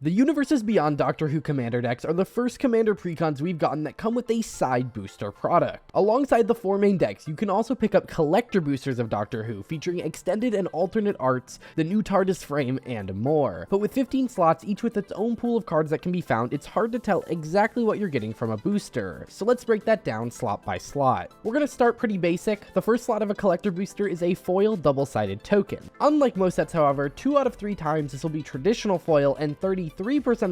The Universes Beyond Doctor Who Commander decks are the first Commander precons we've gotten that come with a side booster product. Alongside the 4 main decks, you can also pick up collector boosters of Doctor Who, featuring extended and alternate arts, the new Tardis frame, and more. But with 15 slots, each with its own pool of cards that can be found, it's hard to tell exactly what you're getting from a booster. So let's break that down slot by slot. We're going to start pretty basic. The first slot of a collector booster is a foil double-sided token. Unlike most sets, however, 2 out of 3 times this will be traditional foil, and 33%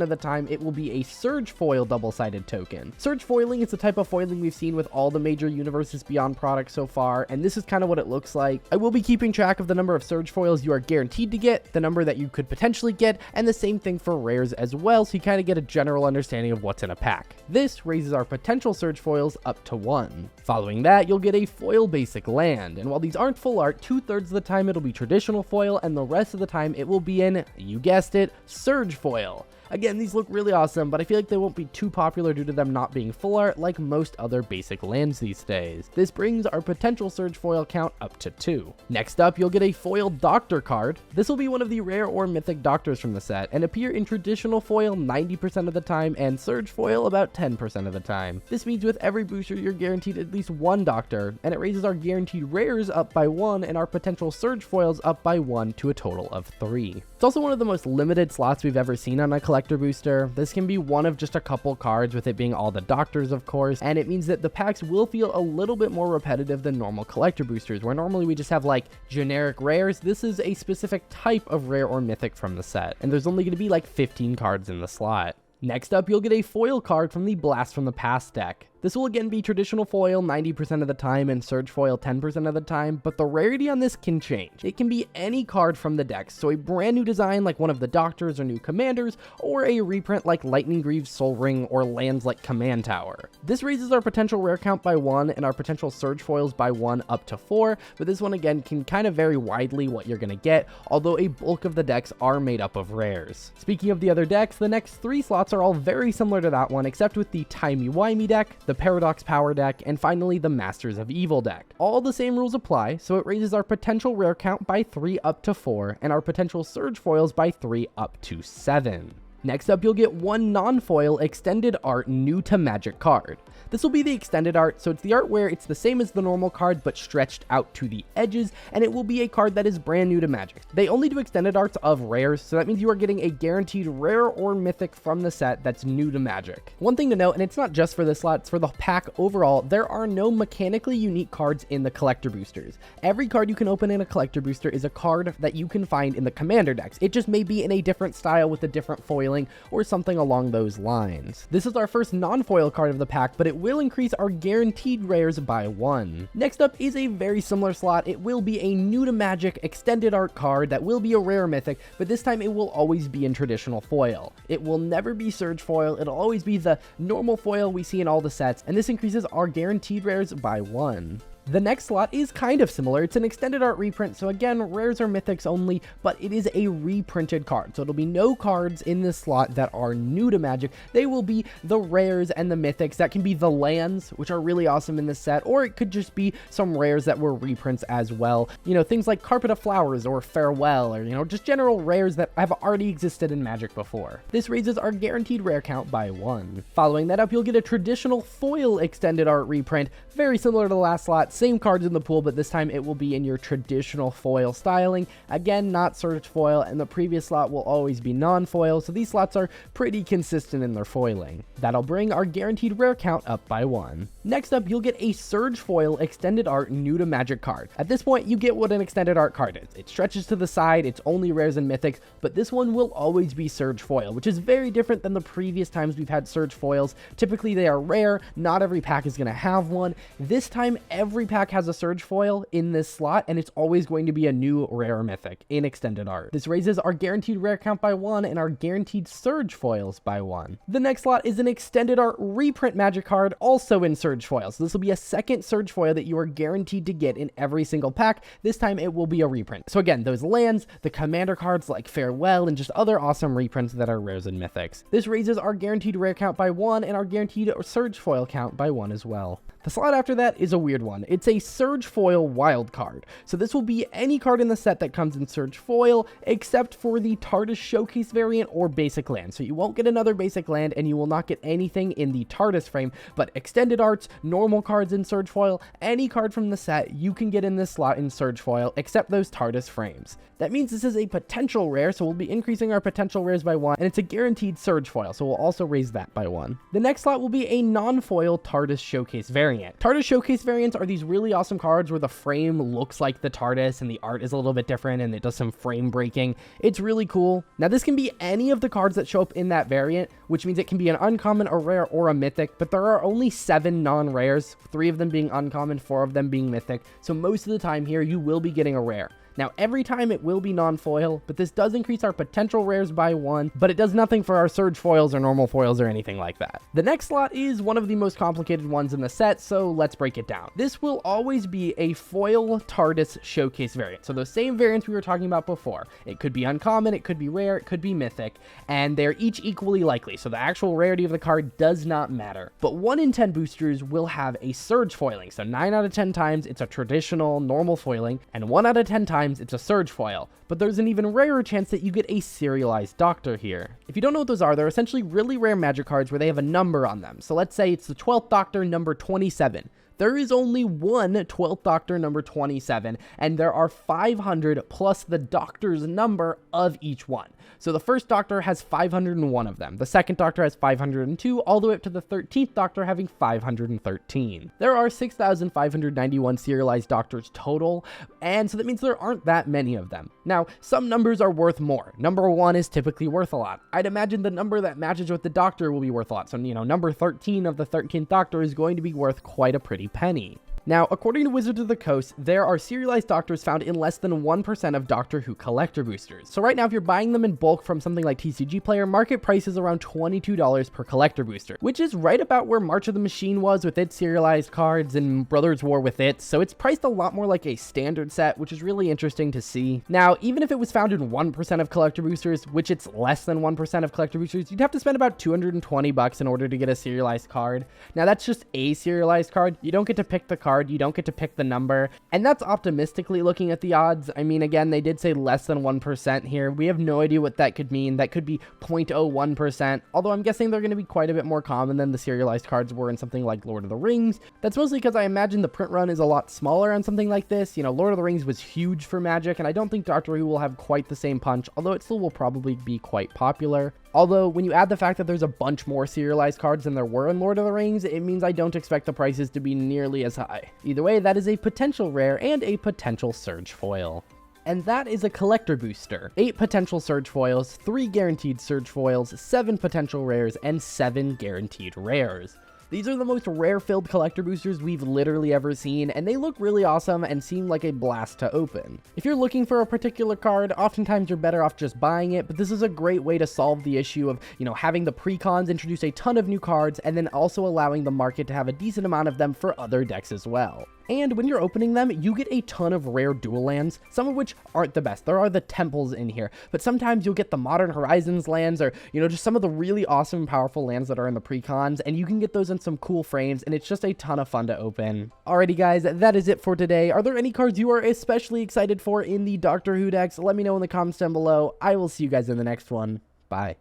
of the time it will be a surge foil double-sided token. Surge foiling is the type of foiling we've seen with all the major Universes Beyond products so far, and this is kind of what it looks like. I will be keeping track of the number of surge foils you are guaranteed to get, the number that you could potentially get, and the same thing for rares as well, so you kind of get a general understanding of what's in a pack. This raises our potential surge foils up to 1. Following that, you'll get a foil basic land, and while these aren't full art, 2/3 of the time it'll be traditional foil, and the rest of the time it will be an, you guessed it, surge foil. Again, these look really awesome, but I feel like they won't be too popular due to them not being full art like most other basic lands these days. This brings our potential surge foil count up to 2. Next up, you'll get a foil doctor card. This will be one of the rare or mythic doctors from the set, and appear in traditional foil 90% of the time and surge foil about 10% of the time. This means with every booster you're guaranteed at least 1 doctor, and it raises our guaranteed rares up by 1 and our potential surge foils up by 1 to a total of 3. It's also one of the most limited slots we've ever seen on a collector booster. This can be one of just a couple cards, with it being all the doctors of course, and it means that the packs will feel a little bit more repetitive than normal collector boosters, where normally we just have like generic rares. This is a specific type of rare or mythic from the set, and there's only going to be like 15 cards in the slot. Next up, you'll get a foil card from the Blast from the Past deck. This will again be traditional foil 90% of the time and surge foil 10% of the time, but the rarity on this can change. It can be any card from the deck, so a brand new design like one of the Doctors or new Commanders, or a reprint like Lightning Greaves Soul Ring or lands like Command Tower. This raises our potential rare count by 1 and our potential surge foils by 1 up to 4, but this one again can kind of vary widely what you're going to get, although a bulk of the decks are made up of rares. Speaking of the other decks, the next 3 slots are all very similar to that one, except with the Timey-Wimey deck, the Paradox Power deck, and finally the Masters of Evil deck. All the same rules apply, so it raises our potential rare count by 3 up to 4, and our potential surge foils by 3 up to 7. Next up, you'll get 1 non-foil extended art new to Magic card. This will be the extended art, so it's the art where it's the same as the normal card but stretched out to the edges, and it will be a card that is brand new to Magic. They only do extended arts of rares, so that means you are getting a guaranteed rare or mythic from the set that's new to Magic. One thing to note, and it's not just for this slot, it's for the pack overall, there are no mechanically unique cards in the collector boosters. Every card you can open in a collector booster is a card that you can find in the Commander decks. It just may be in a different style with a different foiling or something along those lines. This is our first non-foil card of the pack, but it will increase our guaranteed rares by 1. Next up is a very similar slot. It will be a new to Magic extended art card that will be a rare mythic, but this time it will always be in traditional foil. It will never be surge foil, it'll always be the normal foil we see in all the sets, and this increases our guaranteed rares by 1. The next slot is kind of similar. It's an extended art reprint, so again, rares or mythics only, but it is a reprinted card. So it'll be no cards in this slot that are new to Magic. They will be the rares and the mythics. That can be the lands, which are really awesome in this set, or it could just be some rares that were reprints as well. You know, things like Carpet of Flowers or Farewell, or, you know, just general rares that have already existed in Magic before. This raises our guaranteed rare count by 1. Following that up, you'll get a traditional foil extended art reprint, very similar to the last slot. Same cards in the pool, but this time it will be in your traditional foil styling. Again, not surge foil, and the previous slot will always be non-foil, so these slots are pretty consistent in their foiling. That'll bring our guaranteed rare count up by 1. Next up, you'll get a surge foil extended art new to Magic card. At this point, you get what an extended art card is. It stretches to the side, it's only rares and mythics, but this one will always be surge foil, which is very different than the previous times we've had surge foils. Typically they are rare, not every pack is going to have one. This time, every pack has a surge foil in this slot, and it's always going to be a new rare mythic in extended art. This raises our guaranteed rare count by 1 and our guaranteed surge foils by 1. The next slot is an extended art reprint Magic card, also in surge foil. So this will be a second surge foil that you are guaranteed to get in every single pack. This time it will be a reprint. So again, those lands, the Commander cards like Farewell, and just other awesome reprints that are rares and mythics. This raises our guaranteed rare count by 1 and our guaranteed surge foil count by 1 as well. The slot after that is a weird one. It's a Surge Foil wild card. So this will be any card in the set that comes in Surge Foil, except for the Tardis Showcase variant or basic land. So you won't get another basic land, and you will not get anything in the Tardis frame, but extended arts, normal cards in Surge Foil, any card from the set you can get in this slot in Surge Foil, except those Tardis frames. That means this is a potential rare, so we'll be increasing our potential rares by 1, and it's a guaranteed Surge Foil, so we'll also raise that by 1. The next slot will be a non-foil Tardis Showcase variant. Tardis Showcase variants are these really awesome cards where the frame looks like the Tardis and the art is a little bit different and it does some frame breaking. It's really cool. Now this can be any of the cards that show up in that variant, which means it can be an uncommon, a rare, or a mythic, but there are only 7 non-rares, 3 of them being uncommon, 4 of them being mythic, so most of the time here you will be getting a rare. Now, every time it will be non-foil, but this does increase our potential rares by 1, but it does nothing for our surge foils or normal foils or anything like that. The next slot is one of the most complicated ones in the set, so let's break it down. This will always be a foil Tardis Showcase variant. So those same variants we were talking about before. It could be uncommon, it could be rare, it could be mythic, and they're each equally likely, so the actual rarity of the card does not matter. But 1 in 10 boosters will have a surge foiling, so 9 out of 10 times it's a traditional normal foiling, and 1 out of 10 times it's a surge foil, but there's an even rarer chance that you get a serialized doctor here. If you don't know what those are, they're essentially really rare magic cards where they have a number on them. So let's say it's the 12th Doctor number 27. There is only one 12th Doctor number 27, and there are 500 plus the Doctor's number of each one. So the first Doctor has 501 of them. The second Doctor has 502, all the way up to the 13th Doctor having 513. There are 6,591 serialized Doctors total, and so that means there aren't that many of them. Now, some numbers are worth more. Number 1 is typically worth a lot. I'd imagine the number that matches with the Doctor will be worth a lot. So, number 13 of the 13th Doctor is going to be worth quite a pretty penny. Now, according to Wizards of the Coast, there are serialized Doctors found in less than 1% of Doctor Who collector boosters. So right now, if you're buying them in bulk from something like TCG Player, market price is around $22 per collector booster, which is right about where March of the Machine was with its serialized cards and Brothers War with it, so it's priced a lot more like a standard set, which is really interesting to see. Now, even if it was found in 1% of collector boosters, which it's less than 1% of collector boosters, you'd have to spend about $220 in order to get a serialized card. Now, that's just a serialized card. You don't get to pick the card. You don't get to pick the number, and that's optimistically looking at the odds. I mean, again, they did say less than 1% here. We have no idea what that could mean. That could be 0.01%, although I'm guessing they're going to be quite a bit more common than the serialized cards were in something like Lord of the Rings. That's mostly because I imagine the print run is a lot smaller on something like this. Lord of the Rings was huge for Magic, and I don't think Doctor Who will have quite the same punch, although it still will probably be quite popular. Although, when you add the fact that there's a bunch more serialized cards than there were in Lord of the Rings, it means I don't expect the prices to be nearly as high. Either way, that is a potential rare and a potential surge foil. And that is a collector booster. 8 potential surge foils, 3 guaranteed surge foils, 7 potential rares, and 7 guaranteed rares. These are the most rare-filled collector boosters we've literally ever seen, and they look really awesome and seem like a blast to open. If you're looking for a particular card, oftentimes you're better off just buying it, but this is a great way to solve the issue of, having the precons introduce a ton of new cards, and then also allowing the market to have a decent amount of them for other decks as well. And when you're opening them, you get a ton of rare dual lands, some of which aren't the best. There are the temples in here, but sometimes you'll get the Modern Horizons lands or, just some of the really awesome and powerful lands that are in the precons, and you can get those in some cool frames, and it's just a ton of fun to open. Alrighty guys, that is it for today. Are there any cards you are especially excited for in the Doctor Who decks? Let me know in the comments down below. I will see you guys in the next one. Bye.